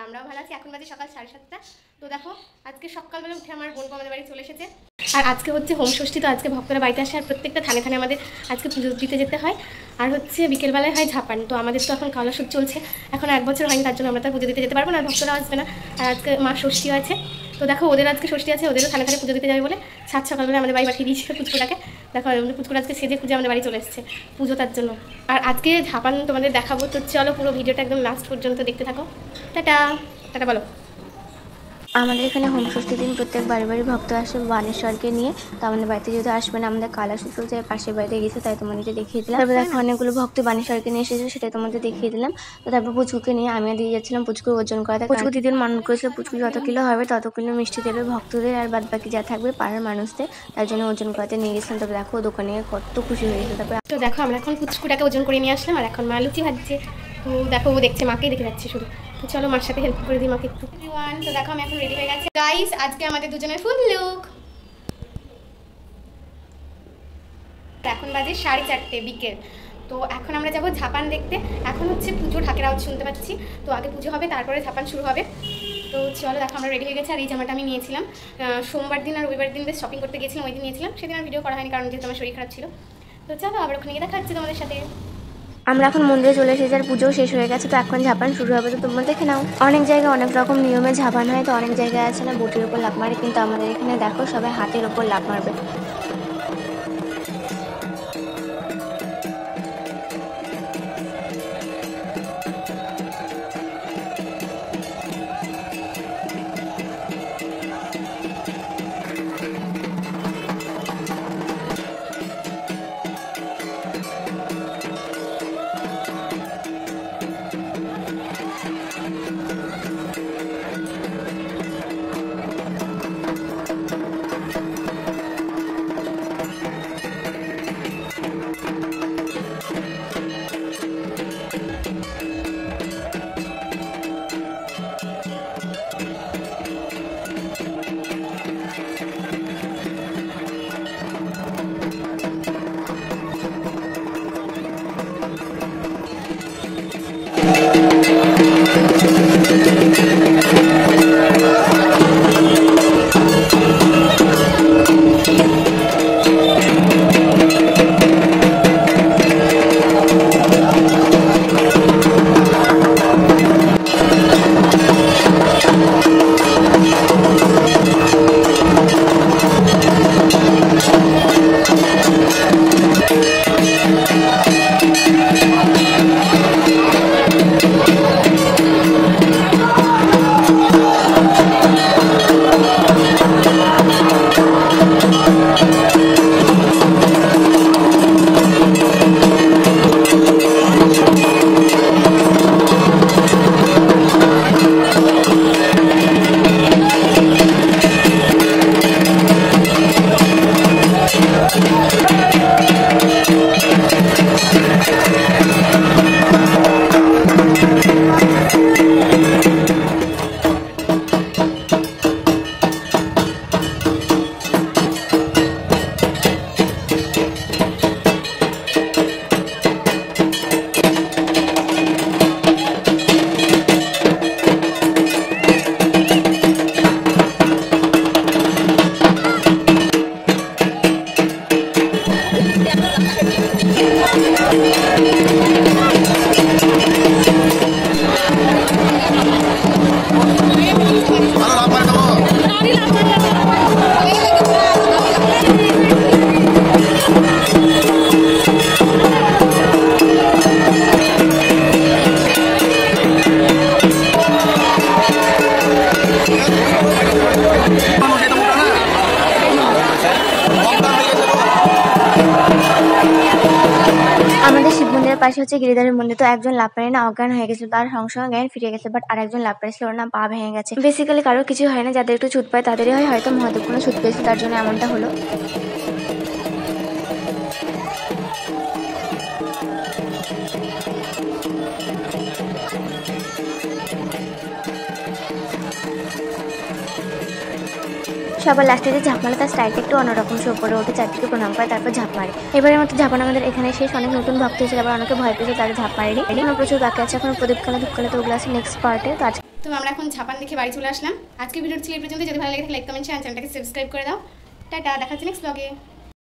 আমরাও ভালো আছি। এখন বাজে সকাল 7:30। তো দেখো আজকে সকালবেলা উঠে আমার বোন আমাদের বাড়ি চলে এসেছে। আর আজকে হচ্ছে হোম ষষ্ঠী, তো আজকে ভক্তরা বাড়িতে আসে আর প্রত্যেকটা থানে থানে আমাদের আজকে পুজো দিতে যেতে হয়। আর হচ্ছে বিকেলবেলায় হয় ঝাপান। তো আমাদের তো এখন কালাশুট চলছে, এখন 1 বছর হয়নি, তার জন্য আমরা তো পুজো দিতে যেতে পারবো না, আর ভক্তরা আসবে না। আর আজকে মা ষষ্ঠীও আছে, তো দেখো ওদের আজকে ষষ্ঠী আছে, ওদেরও থানে থানে পুজো দিতে যাবে বলে সকালবেলা আমাদের বাড়ি পাঠিয়ে দিয়েছিল পুচকুটাকে। দেখো আমাদের পুচকুটা আজকে সেজে খুঁজে আমাদের বাড়ি চলে এসেছে পুজো তার জন্য। আর আজকে ঝাপান তোমাদের দেখাবো, তো চলো পুরো ভিডিওটা একদম লাস্ট পর্যন্ত দেখতে থাকো। টাটা টাটা বলো। আমাদের এখানে হোম ষষ্ঠীর দিন প্রত্যেক বাড়ি বাড়ি ভক্ত আসে বানেশ্বরকে নিয়ে। তো আমাদের বাড়িতে যেহেতু আসবে না, আমাদের কালাশুট যে পাশের বাড়িতে গেছে, তাই তোমাদেরকে দেখিয়ে দিলাম। তারপর দেখো অনেকগুলো ভক্ত বানেশ্বরকে নিয়ে এসেছে, সেটাই তোমাদের দেখিয়ে দিলাম। তো তারপর পুচকুকে নিয়ে আমিও দিয়ে যাচ্ছিলাম পুচকুর ওজন করাতে। পুচকু দিদির মন করেছিল পুচকু যত কিলো হবে তত কিলো মিষ্টি দেবে ভক্তদের, আর বাদ বাকি যা থাকবে পাড়ার মানুষদের, তার জন্য ওজন করাতে নিয়ে গেছিলাম। তারপর দেখো দোকানে কত খুশি হয়ে গেছে। তারপর তো দেখো আমরা এখন পুচকুটাকে ওজন করে নিয়ে আসলাম, আর এখন মা লুচি ভাজছে। তো দেখো ও দেখছে, মাকেই দেখে যাচ্ছে শুধু। তো চলো মার সাথে হেল্প করে দিই মাকে একটু। তো দেখো আমি এখন রেডি হয়ে গেছি গাইস, আজকে আমাদের দুজনের ফুল লুক। এখন বাজে 4:30 বিকেল। তো এখন আমরা যাব ঝাপান দেখতে। এখন হচ্ছে পুজো ঢাকের আওয়াজ শুনতে পাচ্ছি, তো আগে পুজো হবে তারপরে ঝাপান শুরু হবে। তো চলো দেখো আমরা রেডি হয়ে গেছি। আর এই জামাটা আমি নিয়েছিলাম সোমবার দিন আর রবিবার দিন বেশ শপিং করতে গেছিলাম, ওই দিন নিয়েছিলাম। সেদিন আর ভিডিও করা হয়নি কারণ যেহেতু আমার শরীর খারাপ ছিল। তো চলো আবার ওখানে গিয়ে দেখা হচ্ছে তোমাদের সাথে। আমরা এখন মন্দিরে চলে এসেছি আর পুজো শেষ হয়ে গেছে, তো এখন ঝাপান শুরু হবে। তো তোমরা দেখে নাও, অনেক জায়গায় অনেক রকম নিয়মে ঝাপান হয়। তো অনেক জায়গায় আছে না বটির উপর লাফ মারে, কিন্তু আমাদের এখানে দেখো সবাই হাতের উপর লাফ মারবে। পাশে হচ্ছে গিরিধারের মন্দির। তো একজন লাভ পারে না অজ্ঞান হয়ে গেছিল, তার সঙ্গে সঙ্গে জ্ঞান ফিরে গেছে, বাট আরেকজন লাভ পারেছিল না পা ভেঙে গেছে। বেসিক্যালি কারো কিছু হয় না, যাদের একটু ছুট পায় তাদেরই হয়, হয়তো মহাদেব কোনো ছুট পেয়েছে তার জন্য এমনটা হলো। সবার লাস্টে যে ঝাঁপ মারে তার স্টাইলটা একটু অন্যরকম, সে উপরে ওঠে চারদিকে প্রণাম করে তারপর ঝাঁপ মারে। এবারের মতো ঝাঁপান আমাদের এখানে শেষ। অনেক নতুন ভক্ত এসেছিল, আবার অনেকে ভয় পেয়েছে, তারা ঝাঁপ মারেনি। এখনো প্রচুর বাকি আছে, এখন প্রদীপ খেলা ধূপ খেলা, তো ওগুলো আছে নেক্সট পার্টে। তো আজকে তো আমরা এখন ঝাপান দেখে বাড়ি চলে আসলাম। আজকে ভিডিও ছিল এই পর্যন্ত। যদি ভালো লাগে লাইক কমেন্ট শেয়ার চ্যানেলটাকে সাবস্ক্রাইব করে দাও। টাটা, দেখা হচ্ছে নেক্সট ব্লগে।